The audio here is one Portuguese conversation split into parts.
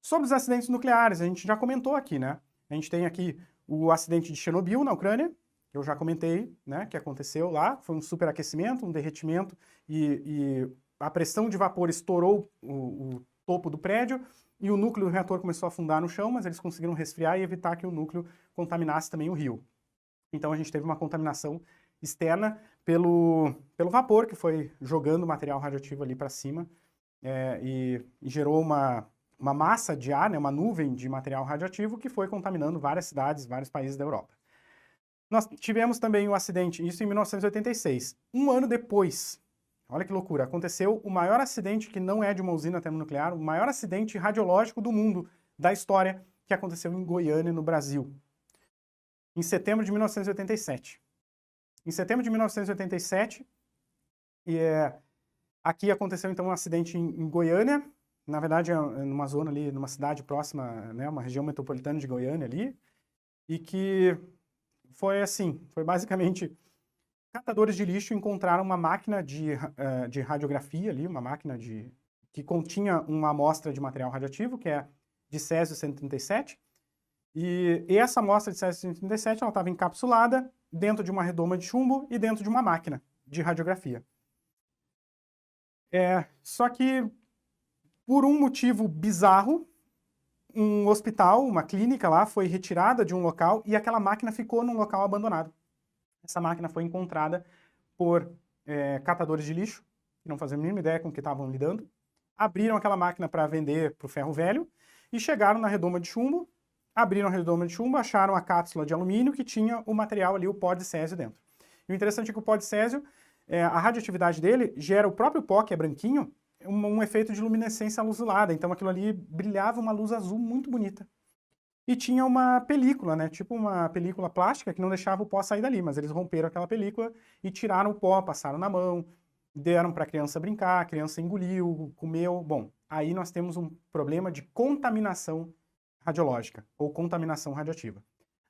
Sobre os acidentes nucleares, a gente já comentou aqui, né? A gente tem aqui o acidente de Chernobyl, na Ucrânia, que eu já comentei, né, que aconteceu lá. Foi um superaquecimento, um derretimento, e a pressão de vapor estourou o topo do prédio, e o núcleo do reator começou a afundar no chão, mas eles conseguiram resfriar e evitar que o núcleo contaminasse também o rio. Então a gente teve uma contaminação externa pelo vapor, que foi jogando material radioativo ali para cima, e gerou uma massa de ar, né, uma nuvem de material radioativo que foi contaminando várias cidades, vários países da Europa. Nós tivemos também um acidente, isso em 1986. Um ano depois, olha que loucura, aconteceu o maior acidente, que não é de uma usina termonuclear, o maior acidente radiológico do mundo, da história, que aconteceu em Goiânia, no Brasil, em setembro de 1987. Em setembro de 1987, aqui aconteceu então um acidente em Goiânia, na verdade numa zona ali, numa cidade próxima, né, uma região metropolitana de Goiânia ali, e que foi assim, foi basicamente catadores de lixo encontraram uma máquina de radiografia ali, uma máquina que continha uma amostra de material radioativo, que é de césio-137, e essa amostra de césio-137 ela estava encapsulada dentro de uma redoma de chumbo e dentro de uma máquina de radiografia. Só que, por um motivo bizarro, um hospital, uma clínica lá, foi retirada de um local e aquela máquina ficou num local abandonado. Essa máquina foi encontrada por catadores de lixo, que não faziam a mínima ideia com o que estavam lidando, abriram aquela máquina para vender para o ferro velho e chegaram na redoma de chumbo, abriram a redoma de chumbo, acharam a cápsula de alumínio que tinha o material ali, o pó de césio dentro. E o interessante é que o pó de césio, a radioatividade dele gera o próprio pó, que é branquinho, um efeito de luminescência azulada, então aquilo ali brilhava uma luz azul muito bonita. E tinha uma película, né, tipo uma película plástica que não deixava o pó sair dali, mas eles romperam aquela película e tiraram o pó, passaram na mão, deram para a criança brincar, a criança engoliu, comeu. Bom, aí nós temos um problema de contaminação radiológica ou contaminação radioativa.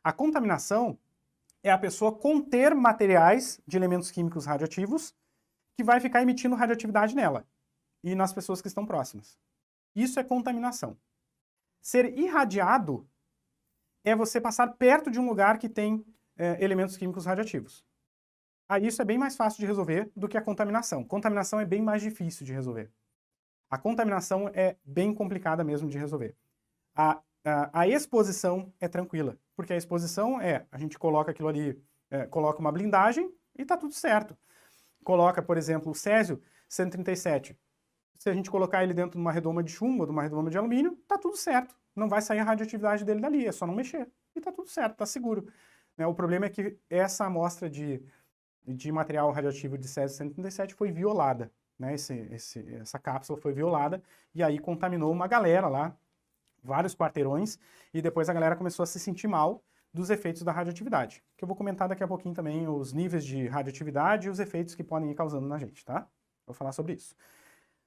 A contaminação é a pessoa conter materiais de elementos químicos radioativos que vai ficar emitindo radioatividade nela e nas pessoas que estão próximas. Isso é contaminação. Ser irradiado é você passar perto de um lugar que tem elementos químicos radioativos. Aí isso é bem mais fácil de resolver do que a contaminação. Contaminação é bem mais difícil de resolver. A contaminação é bem complicada mesmo de resolver. A exposição é tranquila, porque a exposição a gente coloca aquilo ali, coloca uma blindagem e está tudo certo. Coloca, por exemplo, o césio-137. Se a gente colocar ele dentro de uma redoma de chumbo ou de uma redoma de alumínio, tá tudo certo. Não vai sair a radioatividade dele dali, é só não mexer. E tá tudo certo, tá seguro. O problema é que essa amostra de material radioativo de césio-137 foi violada. Né? Essa cápsula foi violada e aí contaminou uma galera lá, vários quarteirões, e depois a galera começou a se sentir mal dos efeitos da radioatividade. Que eu vou comentar daqui a pouquinho também os níveis de radioatividade e os efeitos que podem ir causando na gente, tá? Vou falar sobre isso.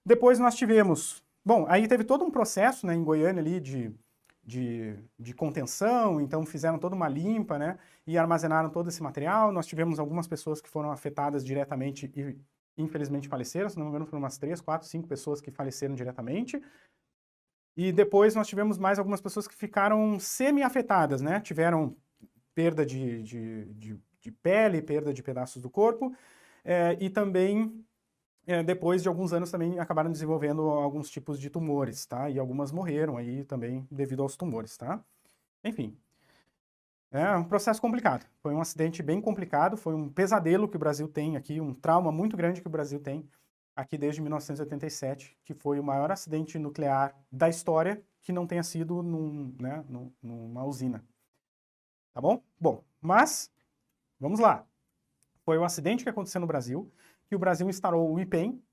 Depois nós tivemos... Bom, aí teve todo um processo, né, em Goiânia ali de contenção, então fizeram toda uma limpa, né, e armazenaram todo esse material. Nós tivemos algumas pessoas que foram afetadas diretamente e infelizmente faleceram, se não me engano foram umas 3, 4, 5 pessoas que faleceram diretamente. E depois nós tivemos mais algumas pessoas que ficaram semi-afetadas, né, tiveram perda de pele, perda de pedaços do corpo, e também... depois de alguns anos também acabaram desenvolvendo alguns tipos de tumores, tá? E algumas morreram aí também devido aos tumores, tá? Enfim, é um processo complicado. Foi um acidente bem complicado, foi um pesadelo que o Brasil tem aqui, um trauma muito grande que o Brasil tem aqui desde 1987, que foi o maior acidente nuclear da história que não tenha sido numa usina. Tá bom? Bom, mas vamos lá. Foi um acidente que aconteceu no Brasil, que o Brasil instalou o IPEM,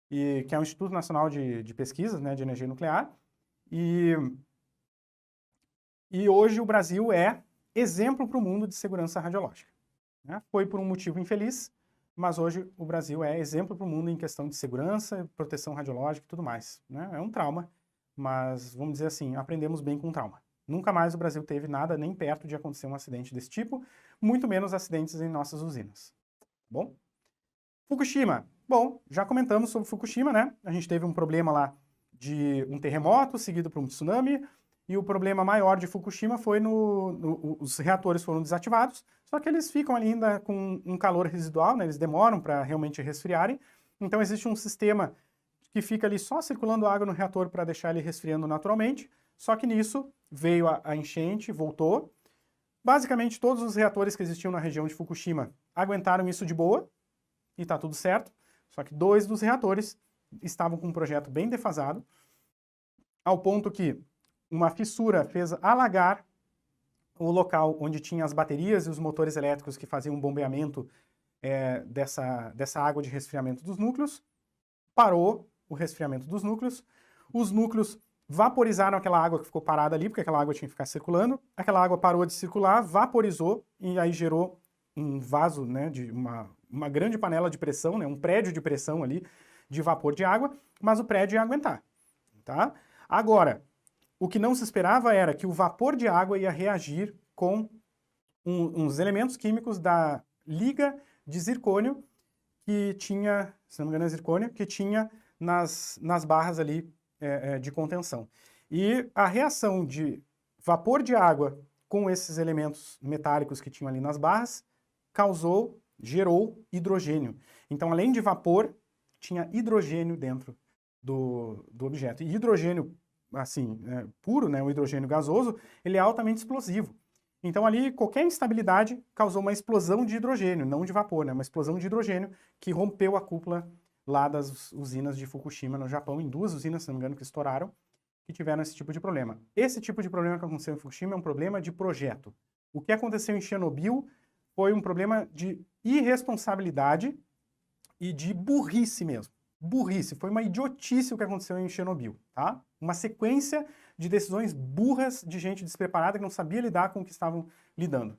que é o Instituto Nacional de Pesquisas, né, de Energia Nuclear, e hoje o Brasil é exemplo para o mundo de segurança radiológica. Né? Foi por um motivo infeliz, mas hoje o Brasil é exemplo para o mundo em questão de segurança, proteção radiológica e tudo mais. Né? É um trauma, mas vamos dizer assim, aprendemos bem com o trauma. Nunca mais o Brasil teve nada nem perto de acontecer um acidente desse tipo, muito menos acidentes em nossas usinas. Tá bom? Fukushima. Bom, já comentamos sobre Fukushima, né? A gente teve um problema lá de um terremoto seguido por um tsunami, e o problema maior de Fukushima foi os reatores foram desativados, só que eles ficam ali ainda com um calor residual, né? Eles demoram para realmente resfriarem, então existe um sistema que fica ali só circulando água no reator para deixar ele resfriando naturalmente, só que nisso veio a enchente, voltou. Basicamente todos os reatores que existiam na região de Fukushima aguentaram isso de boa, e tá tudo certo, só que 2 dos reatores estavam com um projeto bem defasado, ao ponto que uma fissura fez alagar o local onde tinha as baterias e os motores elétricos que faziam o bombeamento dessa água de resfriamento dos núcleos, parou o resfriamento dos núcleos, os núcleos vaporizaram aquela água que ficou parada ali, porque aquela água tinha que ficar circulando, aquela água parou de circular, vaporizou e aí gerou um vaso, né, de uma grande panela de pressão, né, um prédio de pressão ali, de vapor de água, mas o prédio ia aguentar, tá? Agora, o que não se esperava era que o vapor de água ia reagir com uns elementos químicos da liga de zircônio que tinha, se não me engano é zircônio, que tinha nas barras ali de contenção. E a reação de vapor de água com esses elementos metálicos que tinham ali nas barras gerou hidrogênio. Então, além de vapor, tinha hidrogênio dentro do objeto. E hidrogênio, assim, puro, né, o hidrogênio gasoso, ele é altamente explosivo. Então ali, qualquer instabilidade causou uma explosão de hidrogênio, não de vapor, né, uma explosão de hidrogênio que rompeu a cúpula lá das usinas de Fukushima, no Japão, em 2 usinas, se não me engano, que estouraram, que tiveram esse tipo de problema. Esse tipo de problema que aconteceu em Fukushima é um problema de projeto. O que aconteceu em Chernobyl foi um problema de irresponsabilidade e de burrice mesmo. Burrice, foi uma idiotice o que aconteceu em Chernobyl, tá? Uma sequência de decisões burras de gente despreparada que não sabia lidar com o que estavam lidando.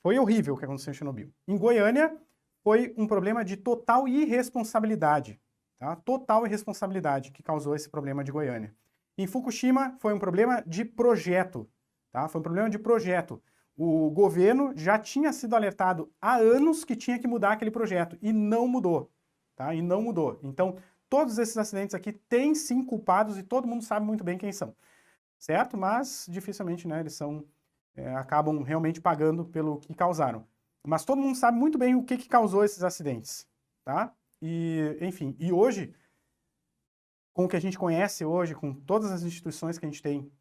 Foi horrível o que aconteceu em Chernobyl. Em Goiânia, foi um problema de total irresponsabilidade, tá? Total irresponsabilidade que causou esse problema de Goiânia. Em Fukushima, foi um problema de projeto, tá? Foi um problema de projeto. O governo já tinha sido alertado há anos que tinha que mudar aquele projeto, e não mudou, tá? E não mudou. Então, todos esses acidentes aqui têm sim culpados e todo mundo sabe muito bem quem são, certo? Mas dificilmente, né, eles acabam realmente pagando pelo que causaram. Mas todo mundo sabe muito bem o que causou esses acidentes, tá? E, enfim, e hoje, com o que a gente conhece hoje, com todas as instituições que a gente tem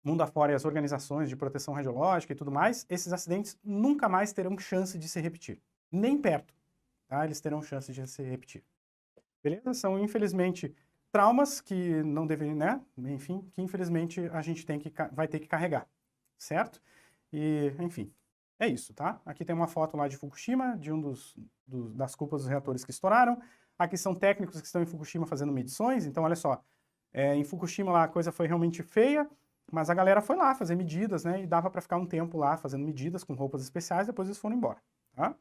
mundo afora e as organizações de proteção radiológica e tudo mais, esses acidentes nunca mais terão chance de se repetir. Nem perto, tá? Eles terão chance de se repetir. Beleza? São, infelizmente, traumas que não deveriam, né? Enfim, que infelizmente a gente vai ter que carregar, certo? E, enfim, é isso, tá? Aqui tem uma foto lá de Fukushima, de das cúpulas dos reatores que estouraram. Aqui são técnicos que estão em Fukushima fazendo medições. Então, olha só, em Fukushima lá a coisa foi realmente feia, mas a galera foi lá fazer medidas, né? E dava para ficar um tempo lá fazendo medidas com roupas especiais, depois eles foram embora, tá?